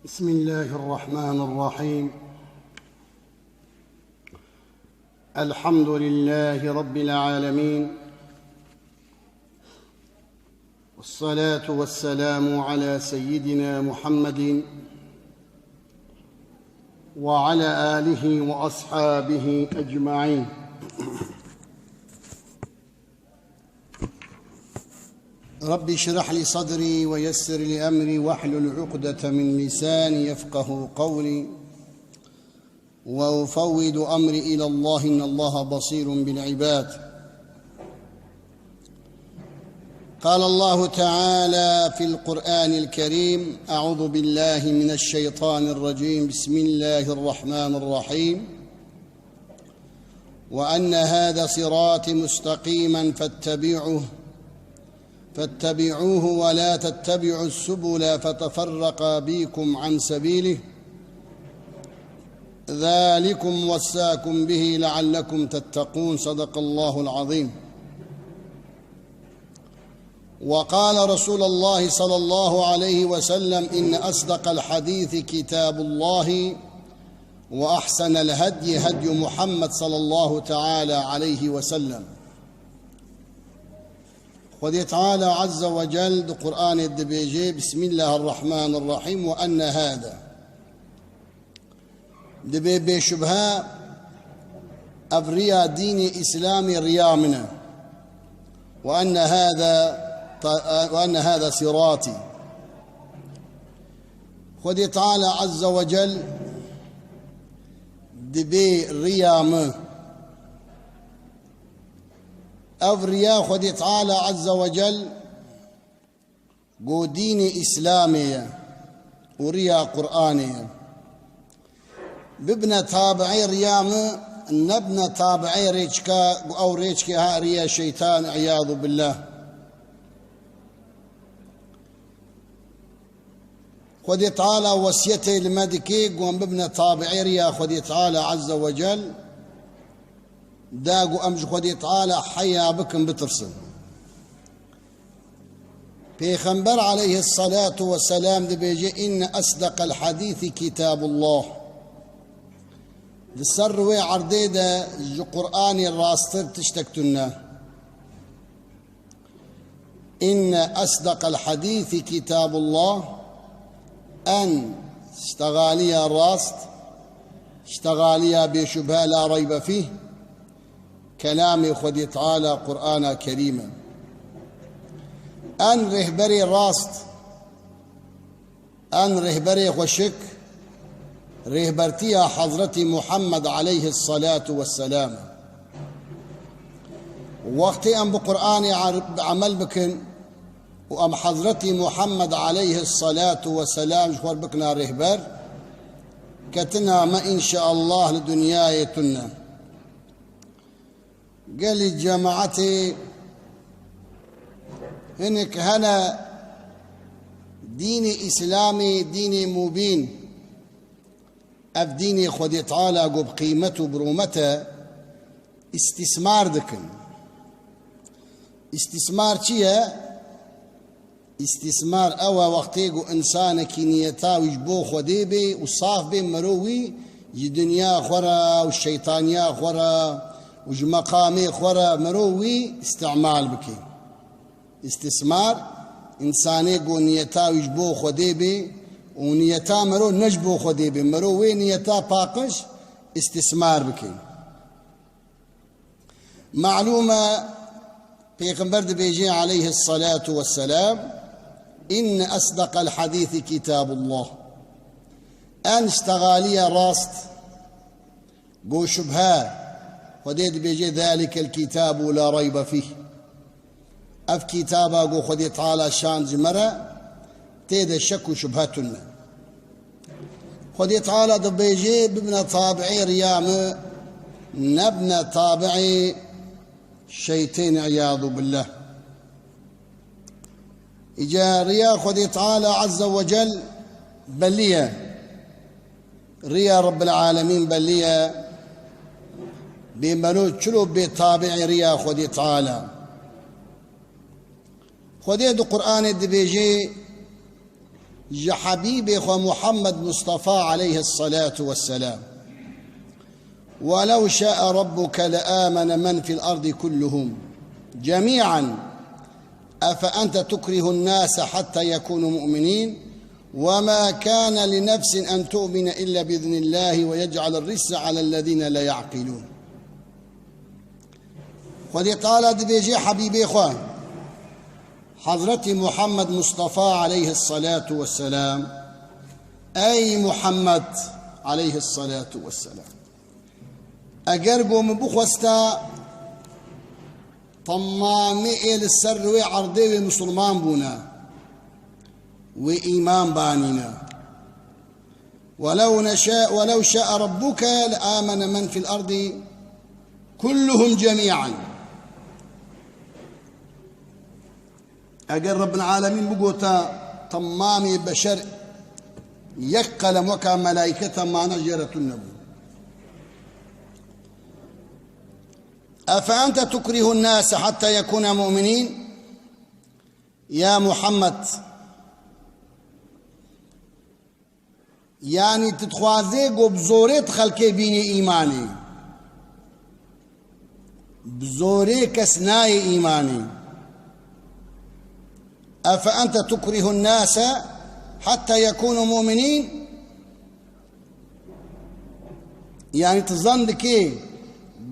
بسم الله الرحمن الرحيم. الحمد لله رب العالمين، والصلاة والسلام على سيدنا محمد وعلى آله وأصحابه أجمعين. رب اشرح لي صدري ويسر لي أمري واحلل عقدة من لساني يفقه قولي، وأفوض أمري إلى الله إن الله بصير بالعباد. قال الله تعالى في القرآن الكريم: أعوذ بالله من الشيطان الرجيم، بسم الله الرحمن الرحيم. وأن هذا صراطي مستقيما فاتبعوه ولا تتبعوا السبل فتفرق بكم عن سبيله، ذلكم وصاكم به لعلكم تتقون. صدق الله العظيم. وقال رسول الله صلى الله عليه وسلم: إن أصدق الحديث كتاب الله، وأحسن الهدي هدي محمد صلى الله تعالى عليه وسلم. خذ تعالى عز وجل بقرآن الدبيجي: بسم الله الرحمن الرحيم. وأن هذا دبي بشبهة أفريا دين إسلامي ريامنا، وأن هذا صراطي. خذ تعالى عز وجل دبي ريامه أفريا. خذ تعالى عز وجل قو دين إسلامية وريا قرآنية ببنى تابعي ريامه، نبنى تابعي ريشكا أو ريشكا ها ريا شيطان عياذ بالله. خذ تعالى وصيته المدكي قوم ببنى تابعي ريا. خذ تعالى عز وجل داقو أمج خذ تعالى حيا بكم بترسل. بيغمبر عليه الصلاة والسلام دبيجي: إن أصدق الحديث كتاب الله. للسروي عرديدة قرآن الراستر تشتكتنا. إن أصدق الحديث كتاب الله، أن اشتغاليا الراست اشتغاليا بشبهة لا ريب فيه، كلامي خذ تعالى قرآنا كريما. أن رهبري راست، أن رهبري وشك رهبرتيها حضرتي محمد عليه الصلاة والسلام. وقتي أن بقرآني عمل بكن وأم حضرتي محمد عليه الصلاة والسلام شخور بكنا رهبر كتنا ما إن شاء الله لدنياي تنا. قال لي جماعتي إنك هنا ديني إسلامي ديني مبين، أف ديني خذ تعالى قب قيمته برومته استثمار دكن. استثمار چيه؟ استثمار أوا وقتيقو إنسانك نيتا ويجبو خذي بي وصاف بي مروي دنيا خورا والشيطانيا خورا وج مقامي خورا مروي استعمال بكي. استثمار إنساني قو نيتا ويجبو خذي بي ونيتا مرو نجبو خذي بي مروي نيتا باقش استثمار بكي. معلومة بيغمبر بيجي عليه الصلاة والسلام: إن أصدق الحديث كتاب الله. أن اشتغالية راست قو شبهة وديد بيجي ذلك الكتاب لا ريب فيه. أف كتابا قو خذي تعالى شان زمرة تيد الشك وشبهتنا. خذي تعالى دبيجي ببنى طابعي ريامه، نبنى طابعي شيطين عياذ بالله. إجا ريا خذي تعالى عز وجل بلية ريا رب العالمين بلية بمنوت شلو بطابع ريا خذي تعالى. خذي دو قرآن الدبيجي جا حبيبي خو محمد مصطفى عليه الصلاة والسلام ولو شاء ربك لآمن من في الأرض كلهم جميعا أفأنت تكره الناس حتى يكونوا مؤمنين وما كان لنفس أن تؤمن إلا بإذن الله ويجعل الرجس على الذين لا يعقلون. خذي طالت بيجي حبيبي خوان حضرت محمد مصطفى عليه الصلاة والسلام أي محمد عليه الصلاة والسلام أجرقوا من بخوستا طمامي السر وعرضي مسلمان بونا وإيمان بانينا ولو شاء ربك لآمن من في الأرض كلهم جميعا. أجر رب العالمين بقوتا طمامي بشر يقلم وكا ملائكة ما نجرت النبي. أفأنت تكره الناس حتى يكونوا مؤمنين يا محمد يعني تتخوازي بزوريت خلقي بيني إيماني بزوري كسناي إيماني. أفأنت تكره الناس حتى يكونوا مؤمنين يعني تظن كي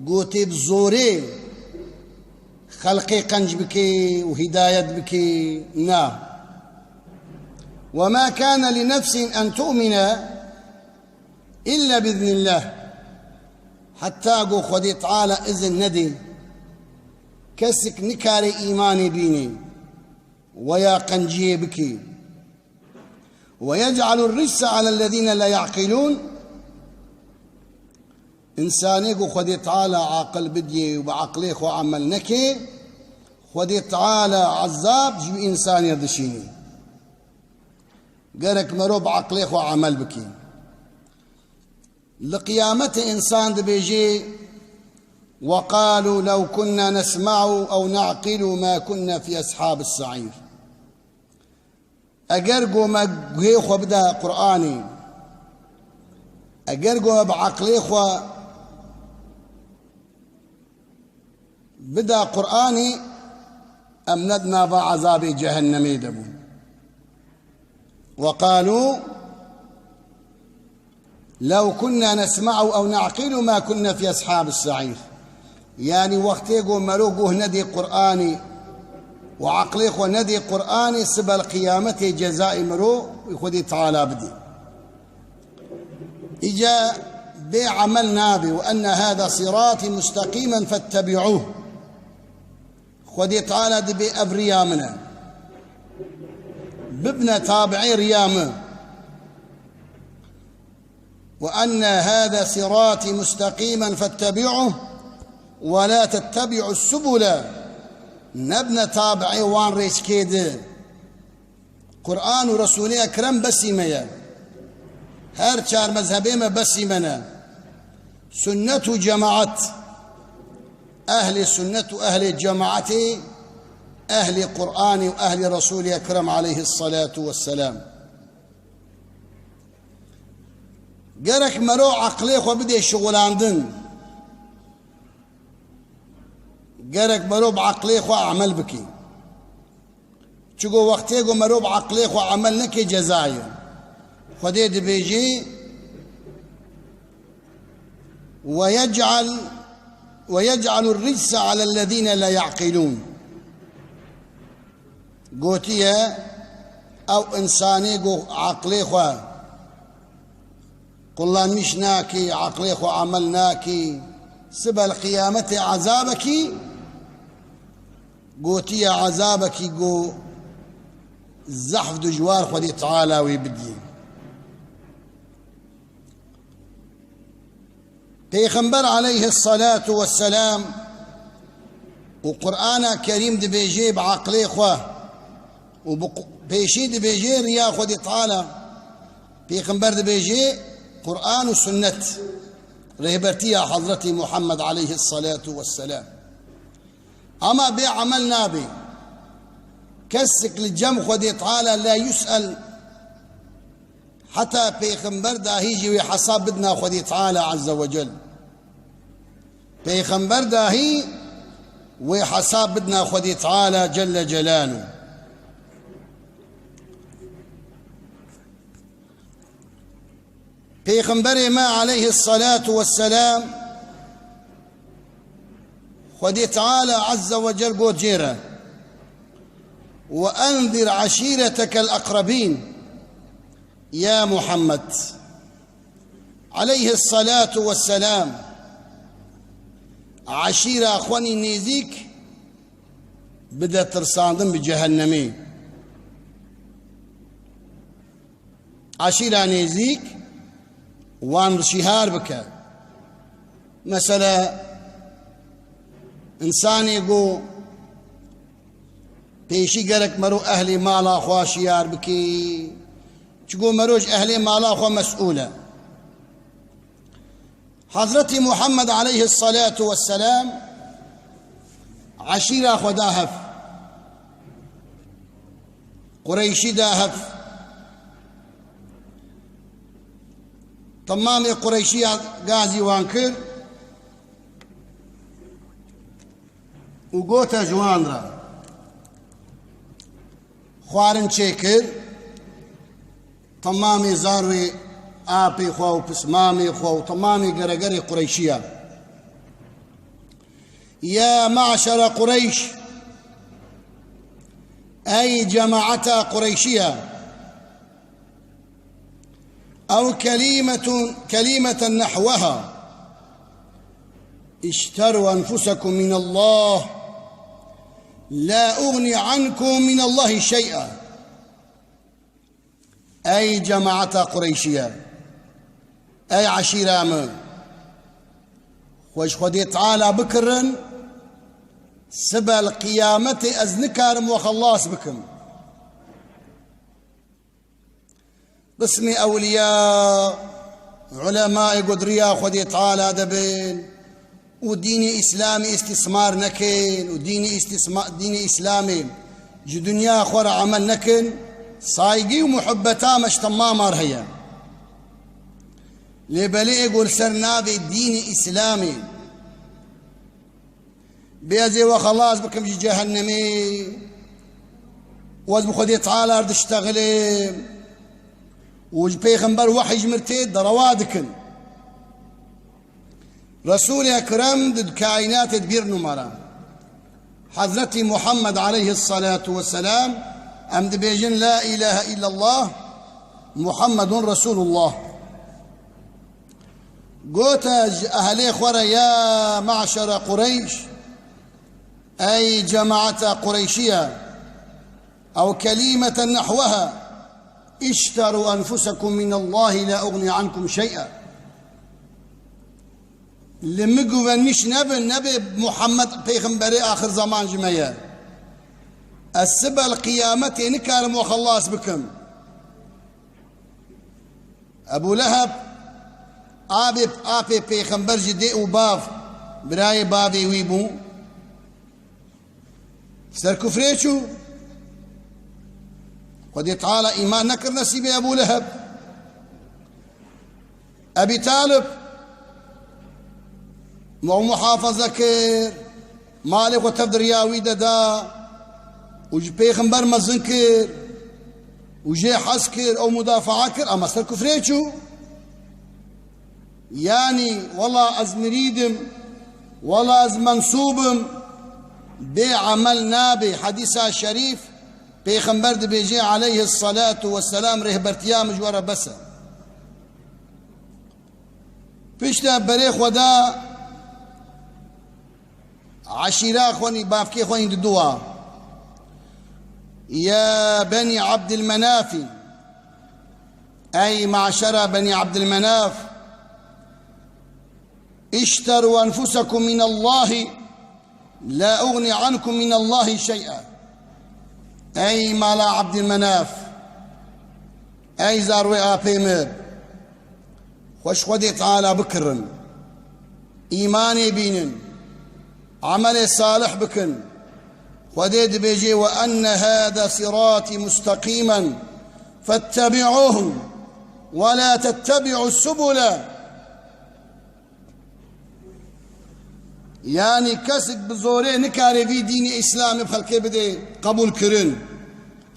قوتي بزوري خلقي قنج بكي وهداية بكي نا وما كان لنفس أن تؤمن إلا بإذن الله حتى أقول خدي تعالى إذن ندي كسك نكاري إيماني بيني ويا قنجي بكي ويجعل الرجس على الذين لا يعقلون. إنساني قو خدي تعالى عاقل بدي وبعقليك وعمل نكي خدي تعالى عذاب جو إنسان يدشيني قالك مرو بعقليك وعمل بكي لقيامة إنسان بيجي وقالوا لو كنا نسمع أو نعقل ما كنا في أصحاب السعير. أجرقوا ما جيخوا بدا قرآني أجرقوا بعقليخوا بدا قرآني أمندنا بعذاب جهنم يدبو. وقالوا لو كنا نسمع أو نعقل ما كنا في أصحاب السعير يعني وقتيقوا مروقوه ندي قرآني وعقليق ندي قرآني سبى القيامة جزاء مرو يخذي تعالى بدي إجا بعمل نابي وأن هذا صراطي مستقيما فاتبعوه خذي تعالى دي بأبريامنا بابن تابعي ريامه وأن هذا صراطي مستقيما فاتبعوه ولا تتبعوا السبل نبنى تابعي وان ريس كيد قرآن ورسول أكرم بسيميا هر چار مذهبي ما بسيمنا سنة جماعة أهل السنة وأهل الجماعة أهل قرآن وأهل رسول أكرم عليه الصلاة والسلام. قالك مرو عقليك وبدي شغلاندن قالك مرو بعقليك وأعمل بكي تشقو وقتيك مرو بعقليك وعمل نكي جزايا خديد بيجي ويجعل الرجس على الذين لا يعقلون قوتيا أو إنساني قو عقليك قل مش ناكي عقليك وعملناكي سبى القيامة عذابك قوتي عذابك قو زحف دجوار خدي تعالى ويبدي. پیغمبر عليه الصلاة والسلام وقرآن كريم دي بيجي بعقلي خواه وبيشي دي بيجي ريا خدي تعالى پیغمبر دي بيجي قرآن وسنة رهبرتي حضرتي محمد عليه الصلاة والسلام. أما بعمل نابي كسك للجم خدي تعالى لا يسأل حتى پیغمبر داهیجی وی حساب بدنا خودی تعالى عز وجل پیغمبر داهی وی حساب بدنا خودی تعالى جل جلاله پیغمبر ما عليه الصلاة والسلام خودی تعالى عز وجل قد جيره وأنذر عشيرتك الأقربين يا محمد عليه الصلاة والسلام عشيرة أخواني نيزيك بدأ ترصاندن بجهنمي عشيرة نيزيك وان رشيهار بك مثلا إنسان يقول پیشی گرک مرو اهل مالا خواه شیار بکی چگو مروش اهل مالا خواه مسئوله حضرت محمد عليه الصلاة والسلام عشيرة خو داهف قريشي داهف تمام قريشي غازي وانكر وقوتا جوان را خوارن چێکرد تەمامی زاروی ئاپی خوا و پسمامی خوا و تەمامی گەرەگەری قوڕەیشیە يا معشر قريش أي جماعة قريشية أو كلمة نحوها اشتروا أنفسكم من الله لا أغني عنكم من الله شيئا أي جماعة قريشية أي عشيرة من خوش خدي تعالى بكرن سبا القيامة أزنكارم وخلاص بكم باسم أولياء علماء قدرية خدي تعالى دبين وديني إسلامي استثمار نكن وديني ديني إسلامي جو دنيا خور عمل نكن صايقي ومحبتا مش تمامار هيا لبلي يقول سرنا بالدين إسلامي بيزي وخلاص بكم جي جهنمي وزب خدي تعالى ارد اشتغلي وج بيغمبر وحي جمرتي دروادكن رسول أكرم ضد كائنات تدبير نمرة حضرت محمد عليه الصلاة والسلام أمد بيجن لا إله إلا الله محمد رسول الله قلت أهلي خورا يا معشر قريش أي جماعة قريشية أو كلمة نحوها اشتروا أنفسكم من الله لا أغني عنكم شيئا لمقوا نش نبي محمد بيغمبري آخر زمان جميع السبع القيامة نكارم وخلاص بكم أبو لهب آبي بيغمبر جدي وباف براي بابي ويبو سر كفريشو قد تعالى إيمان نكر نسيبي أبو لهب أبي طالب مو محافظة كير مالك وتفدر ياوي ددا وج بيغمبر مزنكر وجي حسكر أو مدافعة كر أما سر كفريشو يعني والله أز مريدم والله أز منصوبم بعمل نابي حديثة شريف بيغمبر بيجي عليه الصلاة والسلام رهبرتيا مجورة بس بيشتا بريخ ودا عشيرة خواني بافكي خواني ددوا يا بني عبد المناف أي معشر بني عبد المناف اشتروا أنفسكم من الله لا أغني عنكم من الله شيئا أي مالا عبد المناف أي زاروي آبيمر خوش خدي تعالى بكرن إيماني بينن عمل صالح بكن خديد بيجي وأن هذا صراطي مستقيما فاتبعوه ولا تتبعوا السبل. يعني كسك بزوري نكاري في دين إسلام بخلقه بده قبول كرن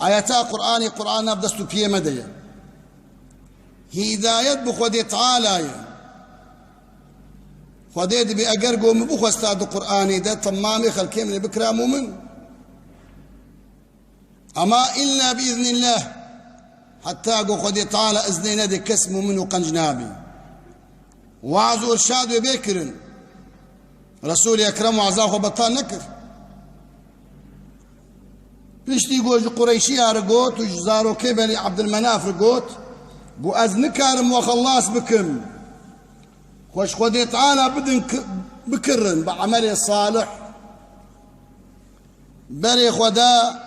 آياتا قرآن بدستو بيه مدية هدايت بخودي تعالى خودي دي بأقر قوم بخو استاد قرآني ده تمامي خلقه من بكرا مؤمن أما إلا بإذن الله حتى قو خودي تعالى إذنين دي كسم مؤمن وقنجنابي وعزو إرشاد وبيكرن رسول أكرم وعزاه وبطال نكر بيشتي قوج قريشي رقوت وجزارو كبلي عبد المناف رقوت قو أزنكارم وخلاص بكم خوش خودي تعالى بدن بكرن بعمل الصالح بري خدا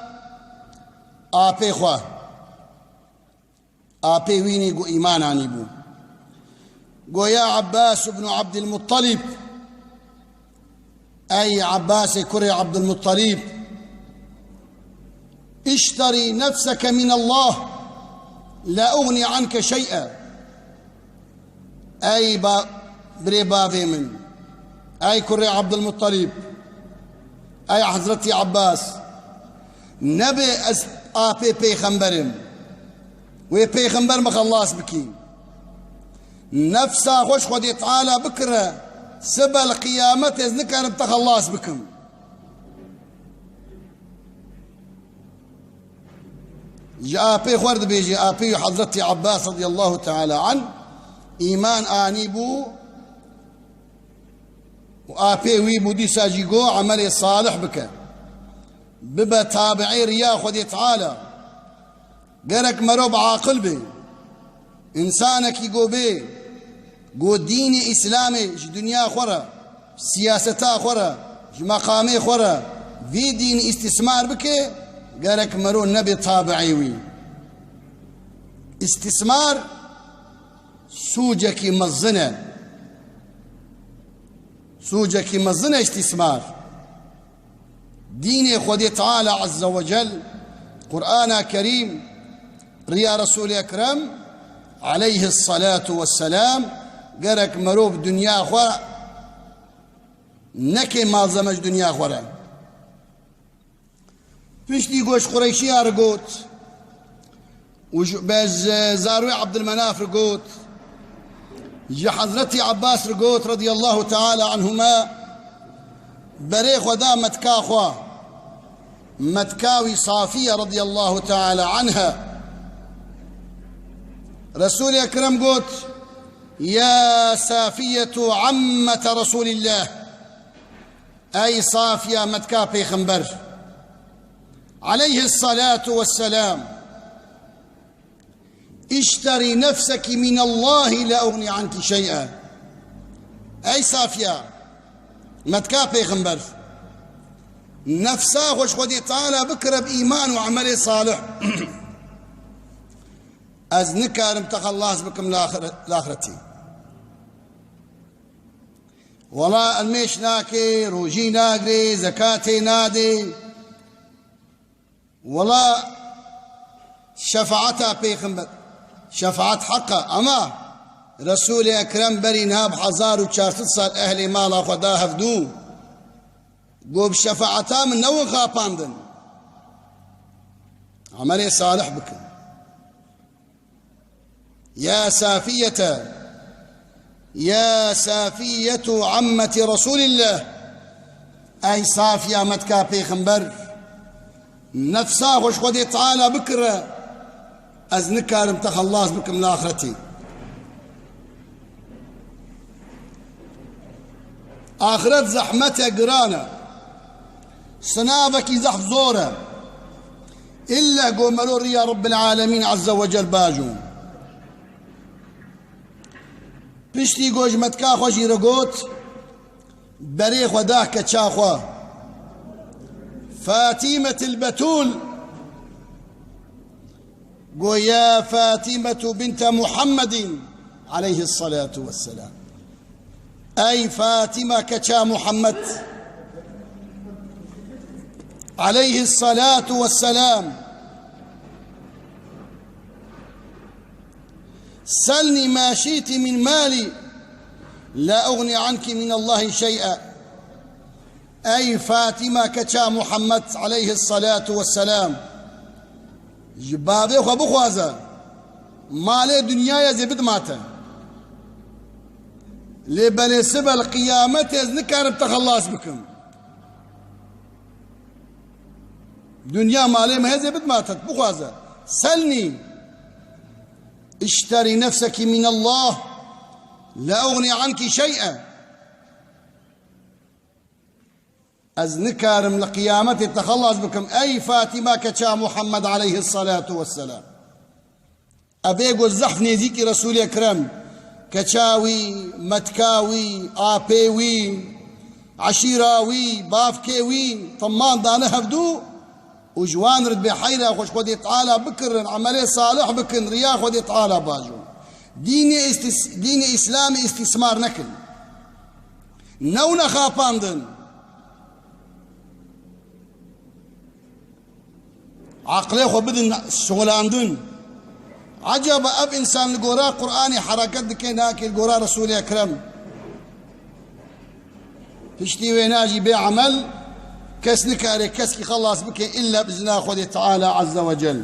آبي خوا آبي ويني قو إيمان عني بو قو يا عباس بن عبد المطلب أي عباس كري عبد المطلب اشتري نفسك من الله لا أغني عنك شيئا. أي بريبافي من أي كري عبد المطلب أي حضرتي عباس نبي آبي بيخنبرم ويبيخنبر مخلاص بكي نفسا خوش خدي تعالى بكره سبل قيامته ذكر بتخلص بكم جاء بي خورد بيجي آبي حضرتي عباس رضي الله تعالى عنه إيمان آنيبو وآبي ويبو دي ساجيقو عملي صالح بك ببا تابعي ريا خدي تعالى قرك مروب عاقل بي إنسانك يقو بي قو ديني إسلامي دنيا خورا سياستا خورا مقامي خورا في دين استثمار بك قالك مرو نبي طابعيوي استثمار سوجك مزنة استثمار ديني خدي تعالى عز وجل قرآن كريم ريا رسول أكرم عليه الصلاة والسلام قالك مروب دنيا خورا نكي ما زمج دنيا خورا فيش دي قوش قريشي رقوت وباز زاروي عبد المناف رقوت جي حضرتي عباس رقوت رضي الله تعالى عنهما بريخ ودا متكاخوا متكاوي صافية رضي الله تعالى عنها رسول أكرم قوت يا سافية عمة رسول الله أي صافية متكا بيخنبر عليه الصلاة والسلام اشتري نفسك من الله لا أغني عنك شيئا. أي صافية متكا بيخنبر نفسا خوش خدي تعالى بكرة بإيمان وعمل صالح از نكارم تخلص بكم لاخرتي ولا الميش ناكي روجي ناقري زكاتي نادي ولا شفاعتها بيخنبر شفاعت حقا أما رسول أكرم بري ناب 1400 سال أهلي مالا خدا هفدو قوب شفاعتها من نو غاباندن عملي صالح بكم يا سافية عمة رسول الله أي صافية متكا بيخنبر نفسا خوش خدي تعالى بكرة از نكارم تخلص بكم لاخرتي آخرت زحمتها قرانة سنابك زحف زورة إلا قوملوا يا رب العالمين عز وجل باجو پشتی گوش متکا خوشی رگوت بری خدا کچا خوا فاطمة البتول قو يا فاطمة بنت محمد عليه الصلاة والسلام أي فاطمة كچا محمد عليه الصلاة والسلام سلني ما شئت من مالي لا أغني عنك من الله شيئا. أي فاتمة كتا محمد عليه الصلاة والسلام جبابي خو بخوازا مالي دنيا يزبد ماتا لبني سبا القيامة يزنكار بتخلص بكم دنيا مالي ما يزبد ماتا بخوازا سلني اشتري نفسك من الله لا أغني عنك شيئا. أزنكارم لقيامة تخلص بكم. أي فاتمة كتا محمد عليه الصلاة والسلام أبيقو الزحف نيزيكي رسول أكرم كتاوي متكاوي آبيوي عشيراوي بافكيوي طمان دانا هفدو وجوان رد بحيرة خوش خودي تعالى بكر عملية صالح بكر رياح خودي تعالى باجو ديني إسلامي استثمار نكل نونا خاباندن عقلي خو بدن شغلاندن عجب أب إنسان القراء قرآني حركات دكين هاكي القراء رسول أكرم تشتي ويناجي بعمل كسنك عليك كسكي خلاص بك إلا بإذن الله تعالى عز وجل.